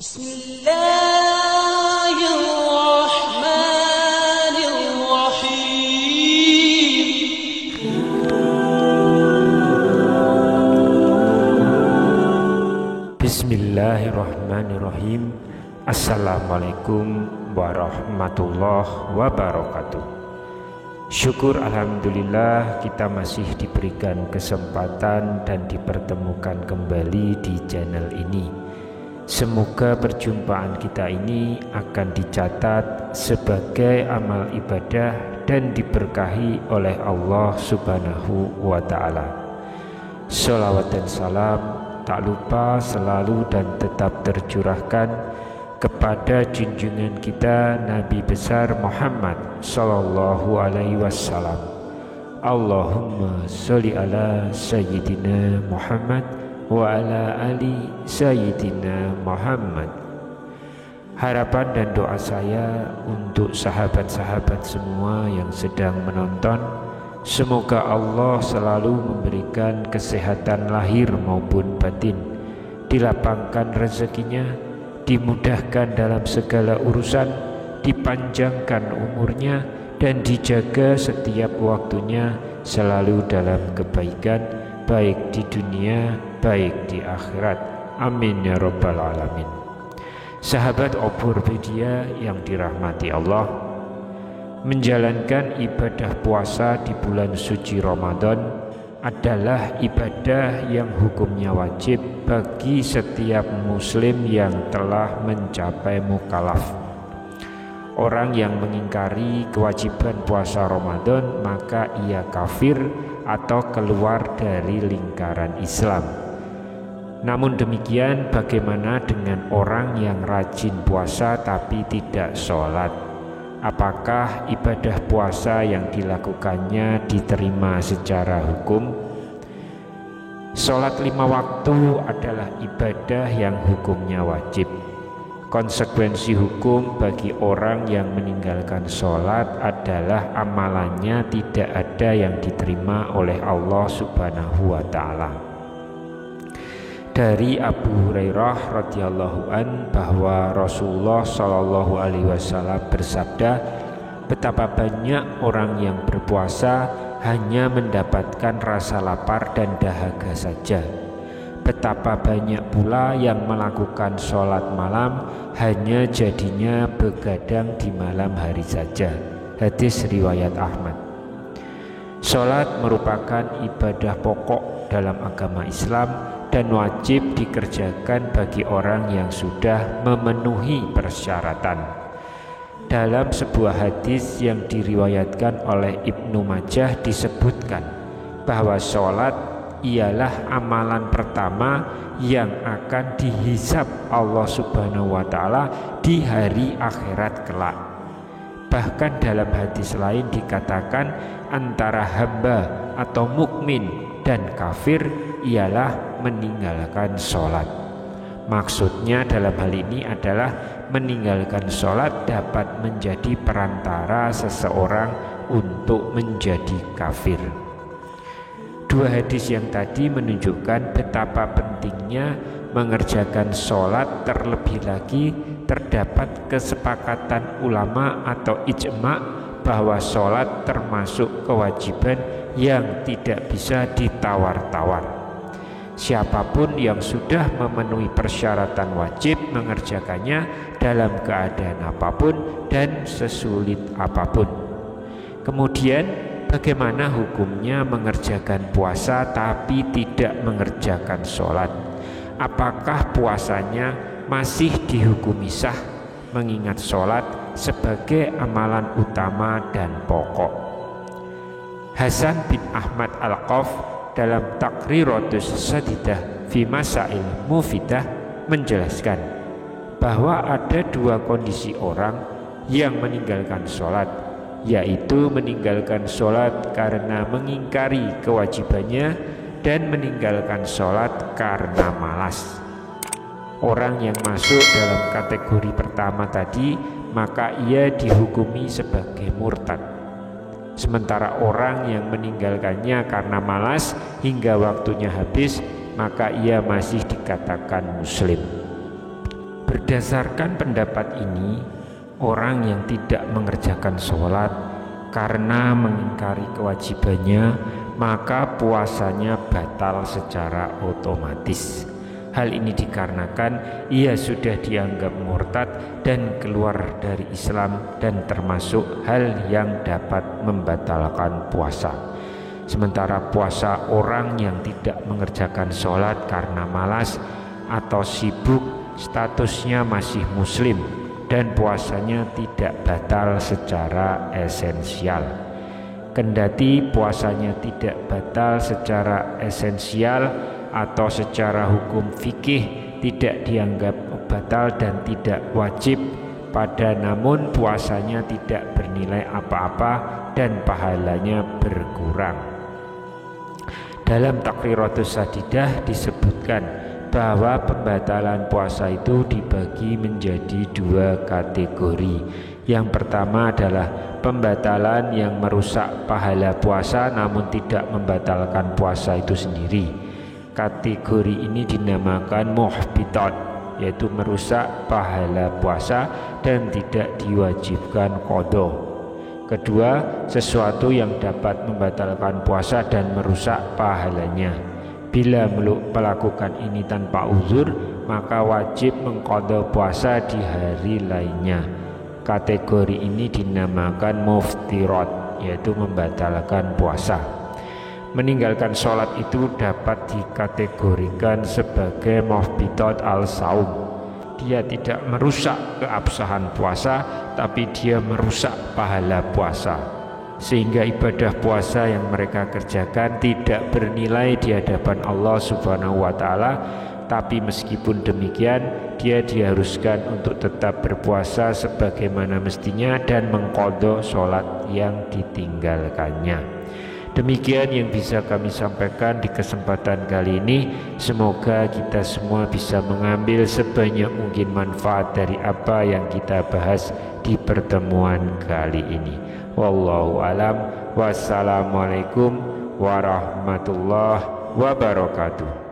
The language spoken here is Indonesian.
Bismillahirrahmanirrahim. Assalamualaikum warahmatullahi wabarakatuh. Syukur alhamdulillah kita masih diberikan kesempatan dan dipertemukan kembali di channel ini. Semoga perjumpaan kita ini akan dicatat sebagai amal ibadah dan diberkahi oleh Allah Subhanahu wa ta'ala. Sholawat dan salam tak lupa selalu dan tetap tercurahkan kepada junjungan kita Nabi besar Muhammad sallallahu alaihi wasallam. Allahumma sholli ala sayyidina Muhammad wa ala ali sayyidina Muhammad. Harapan dan doa saya untuk sahabat-sahabat semua yang sedang menonton, semoga Allah selalu memberikan kesehatan lahir maupun batin, dilapangkan rezekinya, dimudahkan dalam segala urusan, dipanjangkan umurnya, dan dijaga setiap waktunya selalu dalam kebaikan, baik di dunia, baik di akhirat. Amin ya rabbal alamin. Sahabat Obor Media yang dirahmati Allah, menjalankan ibadah puasa di bulan suci Ramadan adalah ibadah yang hukumnya wajib bagi setiap muslim yang telah mencapai mukallaf. Orang yang mengingkari kewajiban puasa Ramadan maka ia kafir atau keluar dari lingkaran Islam. Namun demikian, bagaimana dengan orang yang rajin puasa tapi tidak sholat? Apakah ibadah puasa yang dilakukannya diterima secara hukum? Sholat 5 waktu adalah ibadah yang hukumnya wajib. Konsekuensi hukum bagi orang yang meninggalkan sholat adalah amalannya tidak ada yang diterima oleh Allah Subhanahu wa ta'ala. Dari Abu Hurairah radhiyallahu an bahwa Rasulullah shallallahu alaihi wasallam bersabda, betapa banyak orang yang berpuasa hanya mendapatkan rasa lapar dan dahaga saja. Betapa banyak pula yang melakukan sholat malam hanya jadinya begadang di malam hari saja. Hadis riwayat Ahmad. Sholat merupakan ibadah pokok dalam agama Islam dan wajib dikerjakan bagi orang yang sudah memenuhi persyaratan. Dalam sebuah hadis yang diriwayatkan oleh Ibnu Majah disebutkan bahwa sholat ialah amalan pertama yang akan dihisab Allah Subhanahu wa ta'ala di hari akhirat kelak. Bahkan dalam hadis lain dikatakan antara hamba atau mukmin dan kafir ialah meninggalkan sholat. Maksudnya dalam hal ini adalah meninggalkan sholat dapat menjadi perantara seseorang untuk menjadi kafir. Dua hadis yang tadi menunjukkan betapa pentingnya mengerjakan sholat. Terlebih lagi terdapat kesepakatan ulama atau ijma bahwa sholat termasuk kewajiban yang tidak bisa ditawar-tawar. Siapapun yang sudah memenuhi persyaratan wajib mengerjakannya dalam keadaan apapun dan sesulit apapun. Kemudian bagaimana hukumnya mengerjakan puasa tapi tidak mengerjakan sholat? Apakah puasanya masih dihukumi sah mengingat sholat sebagai amalan utama dan pokok? Hasan bin Ahmad Al-Qaf dalam Taqriratus Sadidah fi Masail Mufidah menjelaskan bahwa ada dua kondisi orang yang meninggalkan sholat, yaitu meninggalkan sholat karena mengingkari kewajibannya dan meninggalkan sholat karena malas. Orang yang masuk dalam kategori pertama tadi maka ia dihukumi sebagai murtad. Sementara orang yang meninggalkannya karena malas hingga waktunya habis maka ia masih dikatakan muslim. Berdasarkan pendapat ini, orang yang tidak mengerjakan sholat karena mengingkari kewajibannya, maka puasanya batal secara otomatis. Hal ini dikarenakan ia sudah dianggap murtad dan keluar dari Islam, dan termasuk hal yang dapat membatalkan puasa. Sementara puasa orang yang tidak mengerjakan sholat karena malas atau sibuk, statusnya masih muslim dan puasanya tidak batal secara esensial. Kendati puasanya tidak batal secara esensial atau secara hukum fikih tidak dianggap batal dan tidak wajib, namun puasanya tidak bernilai apa-apa dan pahalanya berkurang. Dalam Taqriratus Sadidah disebutkan bahwa pembatalan puasa itu dibagi menjadi 2 kategori. Yang pertama adalah pembatalan yang merusak pahala puasa namun tidak membatalkan puasa itu sendiri. Kategori ini dinamakan muhbitat, yaitu merusak pahala puasa dan tidak diwajibkan qadha. Kedua, sesuatu yang dapat membatalkan puasa dan merusak pahalanya. Bila melakukan ini tanpa uzur, maka wajib mengqadha puasa di hari lainnya. Kategori ini dinamakan muftirat, yaitu membatalkan puasa. Meninggalkan sholat itu dapat dikategorikan sebagai muhbitat al-saum. Dia tidak merusak keabsahan puasa, tapi dia merusak pahala puasa, sehingga ibadah puasa yang mereka kerjakan tidak bernilai di hadapan Allah Subhanahu wa Ta'ala. Tapi meskipun demikian, dia diharuskan untuk tetap berpuasa sebagaimana mestinya dan mengqadha sholat yang ditinggalkannya. Demikian yang bisa kami sampaikan di kesempatan kali ini. Semoga kita semua bisa mengambil sebanyak mungkin manfaat dari apa yang kita bahas di pertemuan kali ini. Wallahu alam. Wassalamualaikum warahmatullahi wabarakatuh.